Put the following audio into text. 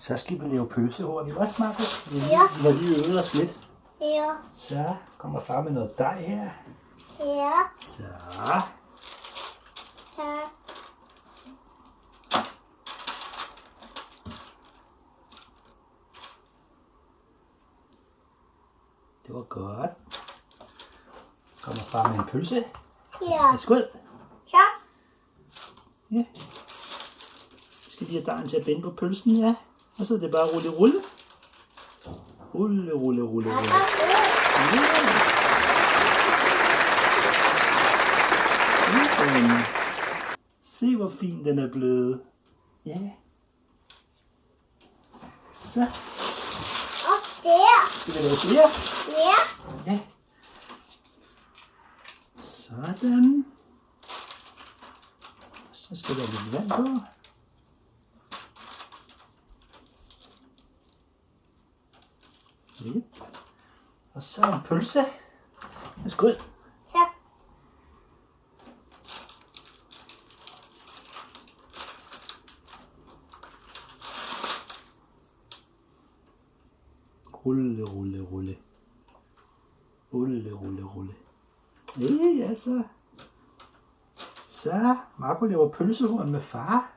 Så skal vi lave pølsehorn i også, Marco. Vi Ja. har lige øvet os lidt. Ja. Så kommer far med noget dej her. Ja. Så. Tak. Det var godt. Kommer far med en pølse. Ja. Værsgo. Så. Ja. Skal lige have dejen til at binde på pølsen, ja. Og så er det bare rulle. Rulle. Se hvor fin den er blevet. Ja. Så. Og der. Skal vi lave flere? Ja. Ja. Sådan. Så skal der lidt vand på. Yep. Og så en pølse. Værsgo. Tak. Rulle. Ja, altså. Så Marco laver pølsehorn med far.